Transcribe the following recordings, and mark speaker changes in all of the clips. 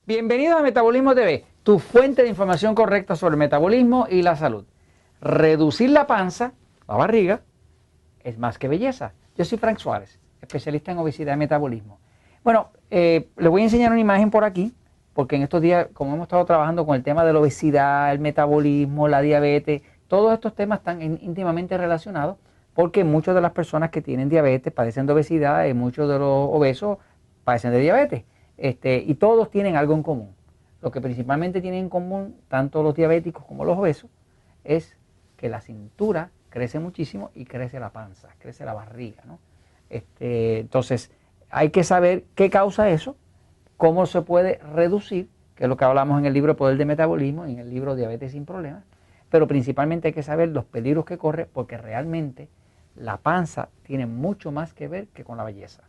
Speaker 1: Bienvenidos a Metabolismo TV, tu fuente de información correcta sobre el metabolismo y la salud. Reducir la panza, la barriga, es más que belleza. Yo soy Frank Suárez, especialista en obesidad y metabolismo. Bueno, les voy a enseñar una imagen por aquí, porque en estos días, como hemos estado trabajando con el tema de la obesidad, el metabolismo, la diabetes, todos estos temas están íntimamente relacionados, porque muchas de las personas que tienen diabetes padecen de obesidad y muchos de los obesos padecen de diabetes. Y todos tienen algo en común. Lo que principalmente tienen en común, tanto los diabéticos como los obesos, es que la cintura crece muchísimo y crece la panza, crece la barriga, ¿no? Entonces, hay que saber qué causa eso, cómo se puede reducir, que es lo que hablamos en el libro Poder de Metabolismo y en el libro Diabetes sin Problemas, pero principalmente hay que saber los peligros que corre, porque realmente la panza tiene mucho más que ver que con la belleza.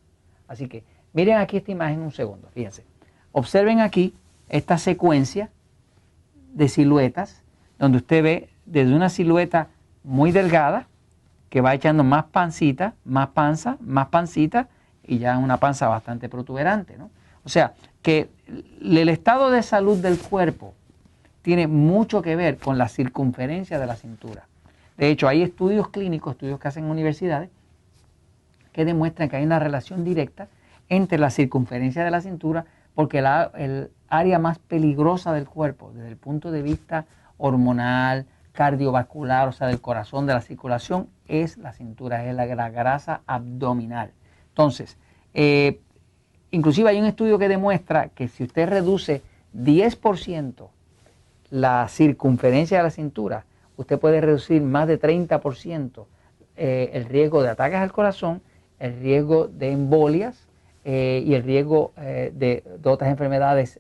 Speaker 1: Así que miren aquí esta imagen un segundo, fíjense. Observen aquí esta secuencia de siluetas, donde usted ve desde una silueta muy delgada, que va echando más pancita, más panza, más pancita, y ya una panza bastante protuberante, ¿no? O sea, que el estado de salud del cuerpo tiene mucho que ver con la circunferencia de la cintura. De hecho, hay estudios clínicos, estudios que hacen en universidades, que demuestran que hay una relación directa entre la circunferencia de la cintura, porque el área más peligrosa del cuerpo, desde el punto de vista hormonal, cardiovascular, o sea, del corazón, de la circulación, es la cintura, es la grasa abdominal. Entonces, inclusive hay un estudio que demuestra que si usted reduce 10% la circunferencia de la cintura, usted puede reducir más de 30% el riesgo de ataques al corazón, el riesgo de embolias y el riesgo de otras enfermedades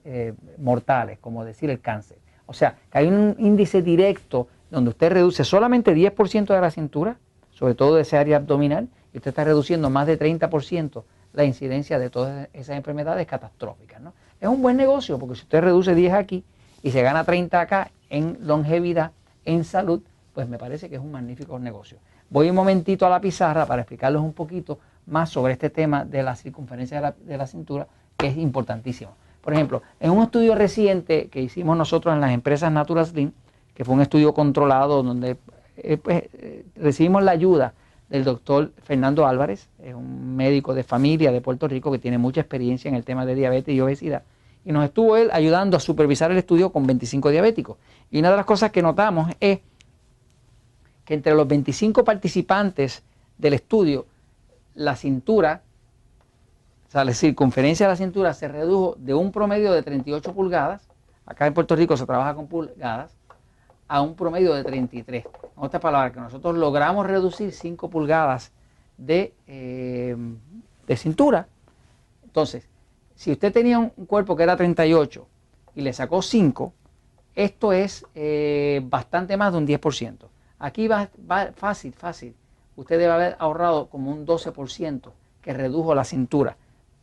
Speaker 1: mortales, como decir el cáncer. O sea, que hay un índice directo donde usted reduce solamente 10% de la cintura, sobre todo de esa área abdominal, y usted está reduciendo más de 30% la incidencia de todas esas enfermedades catastróficas, ¿no? Es un buen negocio, porque si usted reduce 10 aquí y se gana 30 acá en longevidad, en salud, pues me parece que es un magnífico negocio. Voy un momentito a la pizarra para explicarles un poquito más sobre este tema de la circunferencia de la cintura, que es importantísimo. Por ejemplo, en un estudio reciente que hicimos nosotros en las empresas Natural Slim, que fue un estudio controlado donde recibimos la ayuda del doctor Fernando Álvarez, es un médico de familia de Puerto Rico que tiene mucha experiencia en el tema de diabetes y obesidad, y nos estuvo él ayudando a supervisar el estudio con 25 diabéticos. Y una de las cosas que notamos es que entre los 25 participantes del estudio, la cintura, o sea, la circunferencia de la cintura se redujo de un promedio de 38 pulgadas, acá en Puerto Rico se trabaja con pulgadas, a un promedio de 33. En otras palabras, que nosotros logramos reducir 5 pulgadas de cintura. Entonces, si usted tenía un cuerpo que era 38 y le sacó 5, esto es bastante más de un 10%. Aquí va fácil. Usted debe haber ahorrado como un 12% que redujo la cintura.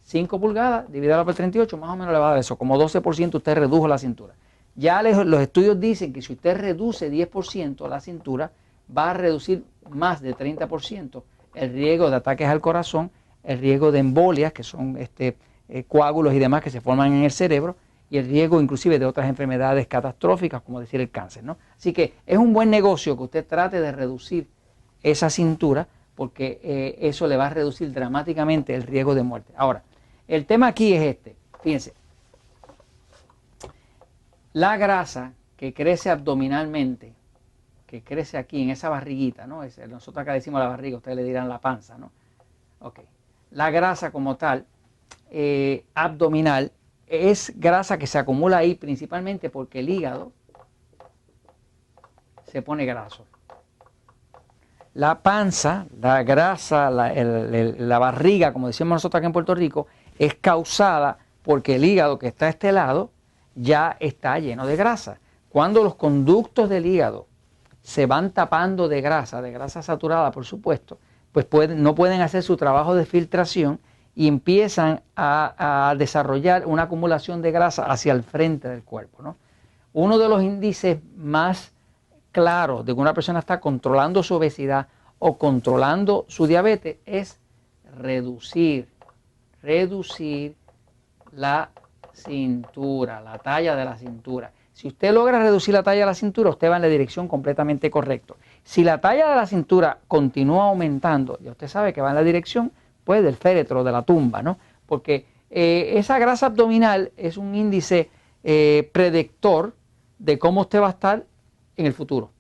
Speaker 1: 5 pulgadas dividido por 38, más o menos le va a dar eso, como 12% usted redujo la cintura. Ya los estudios dicen que si usted reduce 10% la cintura, va a reducir más de 30% el riesgo de ataques al corazón, el riesgo de embolias, que son coágulos y demás que se forman en el cerebro, y el riesgo inclusive de otras enfermedades catastróficas, como decir el cáncer, ¿no? Así que es un buen negocio que usted trate de reducir esa cintura, porque eso le va a reducir dramáticamente el riesgo de muerte. Ahora, el tema aquí es este, fíjense. La grasa que crece abdominalmente, que crece aquí en esa barriguita, ¿no? Nosotros acá decimos la barriga, ustedes le dirán la panza, ¿no? Ok. La grasa como tal, abdominal, es grasa que se acumula ahí principalmente porque el hígado se pone graso. La panza, la grasa, la barriga, como decimos nosotros acá en Puerto Rico, es causada porque el hígado que está a este lado ya está lleno de grasa. Cuando los conductos del hígado se van tapando de grasa saturada, por supuesto, pues no pueden hacer su trabajo de filtración y empiezan a desarrollar una acumulación de grasa hacia el frente del cuerpo, ¿no? Uno de los índices más claros de que una persona está controlando su obesidad o controlando su diabetes es reducir la cintura, la talla de la cintura. Si usted logra reducir la talla de la cintura, usted va en la dirección completamente correcta. Si la talla de la cintura continúa aumentando, ya usted sabe que va en la dirección pues del féretro, de la tumba, ¿no? Porque esa grasa abdominal es un índice predictor de cómo usted va a estar en el futuro.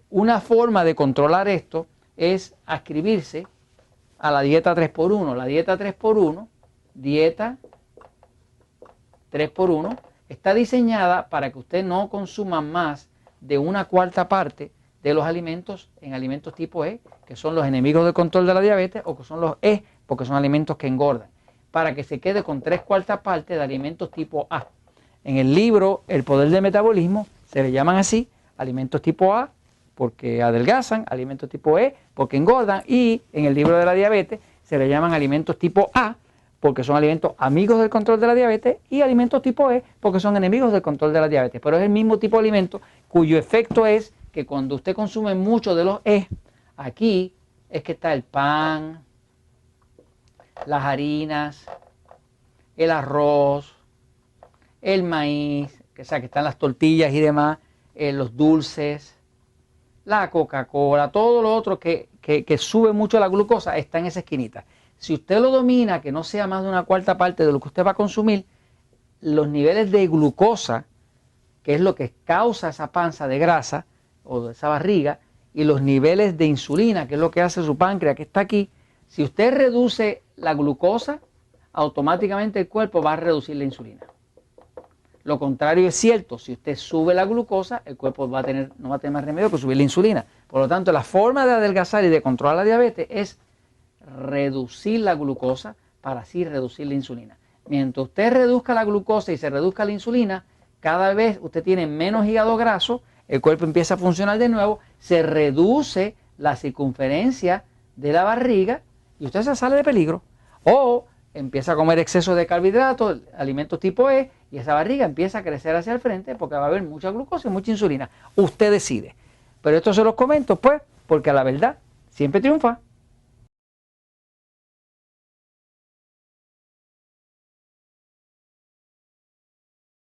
Speaker 1: Una forma de controlar esto es adscribirse a la dieta 3x1. La dieta 3x1, dieta 3x1, está diseñada para que usted no consuma más de 1/4 parte de los alimentos en alimentos tipo E, que son los enemigos del control de la diabetes, o que son los E, porque son alimentos que engordan, para que se quede con 3/4 partes de alimentos tipo A. En el libro El Poder del Metabolismo se le llaman así, alimentos tipo A porque adelgazan, alimentos tipo E porque engordan, y en el libro de la diabetes se le llaman alimentos tipo A porque son alimentos amigos del control de la diabetes, y alimentos tipo E porque son enemigos del control de la diabetes. Pero es el mismo tipo de alimento cuyo efecto es que cuando usted consume mucho de los E, aquí es que está el pan, las harinas, el arroz, el maíz, o sea, que están las tortillas y demás, los dulces, la Coca-Cola, todo lo otro que sube mucho la glucosa está en esa esquinita. Si usted lo domina, que no sea más de 1/4 parte de lo que usted va a consumir, los niveles de glucosa, que es lo que causa esa panza de grasa o de esa barriga, y los niveles de insulina, que es lo que hace su páncreas, que está aquí, si usted reduce la glucosa, automáticamente el cuerpo va a reducir la insulina. Lo contrario es cierto, si usted sube la glucosa, el cuerpo no va a tener más remedio que subir la insulina. Por lo tanto, la forma de adelgazar y de controlar la diabetes es reducir la glucosa para así reducir la insulina. Mientras usted reduzca la glucosa y se reduzca la insulina, cada vez usted tiene menos hígado graso, el cuerpo empieza a funcionar de nuevo, se reduce la circunferencia de la barriga y usted se sale de peligro. O empieza a comer exceso de carbohidratos, alimentos tipo E, y esa barriga empieza a crecer hacia el frente porque va a haber mucha glucosa y mucha insulina. Usted decide. Pero esto se los comento pues porque la verdad siempre triunfa.